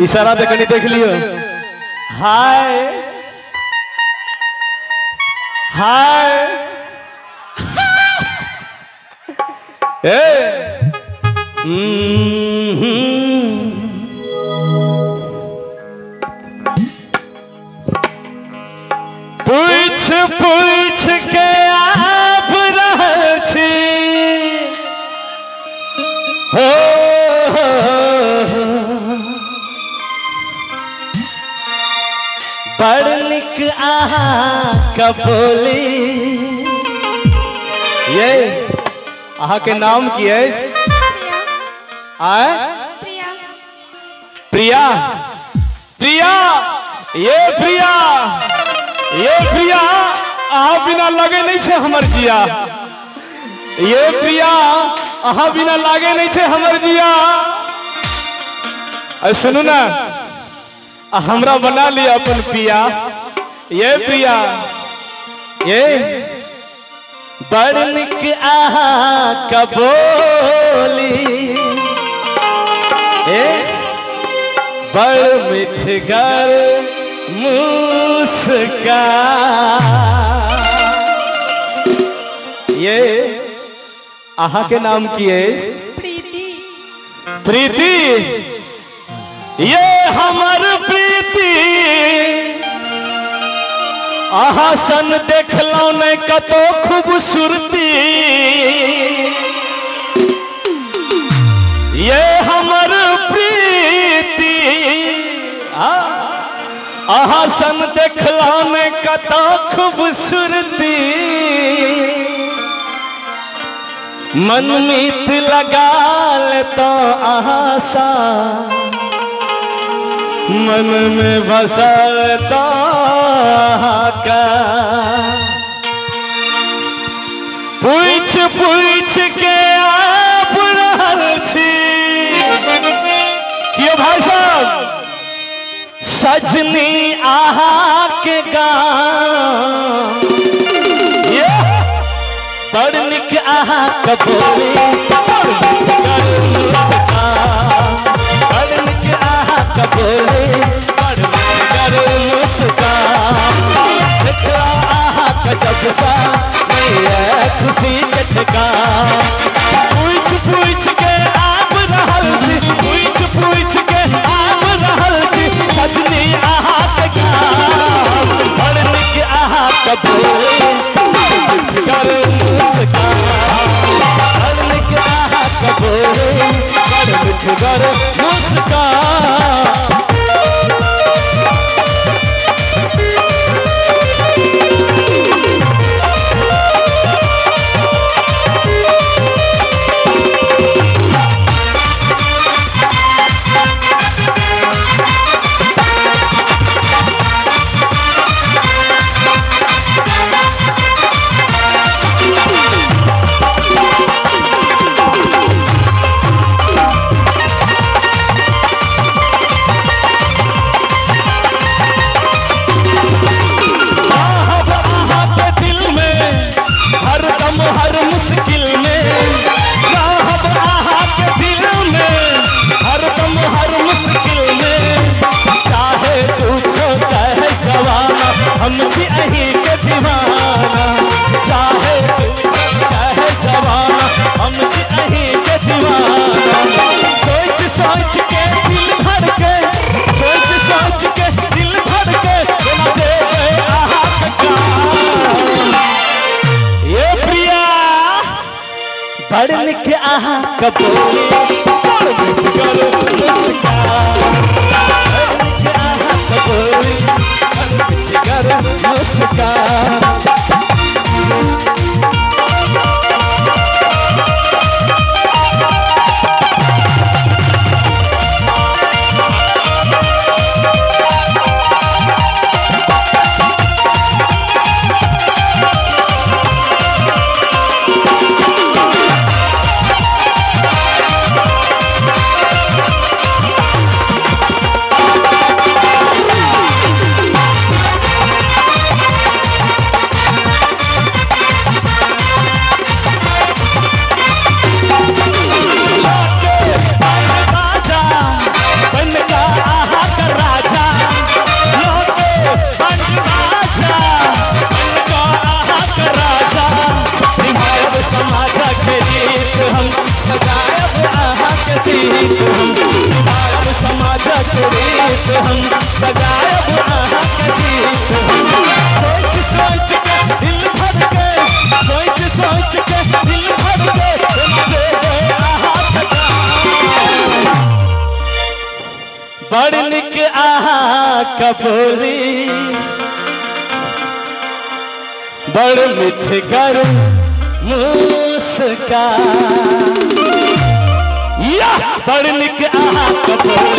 इशारा तो कहीं देख लियो। हाय हाय पूछ पूछ के आप रहल छी हो बड़ निक अहाँ बोली। ये अहाँ के नाम की है? प्रिया। प्रिया प्रिया ये प्रिया अहाँ बिना लगे नहीं छे हमर जिया। ये प्रिया अहाँ बिना लागे नहीं छे हमर जिया। सुनू ना हमरा बना लिया अपन पिया। ये प्रिया ये बड़ निक अहाँ का बोली। बड़ मिठगर मुस्कान। ये अहाँ के नाम की है? प्रीति। प्रीति ये हमर प्रीति अहाँ सन देखलौ ने कतो खूबसूरती। ये हमर प्रीति अहाँ सन देखलौ ने कतो खूबसूरती। मन मीत लगाल तो अहाँ सा मन में बसता का। पूछ पूछ के आप रहल छी क्यों भाई साहब? सजनी आहा के गाँव ये बड़ निक आहा कबोली। बड़ निक आहा कबोली जब सा खुशी के ठिकान। पूछ पूछ के आप रहल छी पूछ के आप रहल छी सजनी आहा के गाँव। बड़ निक आहा कबोली कर मुस्कान। बड़ निक आहा कबोली बड़ मिठगर मुस्कान। हम छी अही के दीवाना चाहे चाहे जवाना हम छी अही के दीवाना। सोच सोच के दिल भर के सोच सोच के दिल भर के बिना दे आहा का। ये प्रिया बड़ निक आहा कबोली बड़ मिठगर मुस्कान। बड़ निक आहा कबोली मुस्कान। बड़ निक आहा कबोली बड़ मिठगर मुस्कान या बड़ निक आहा कबोली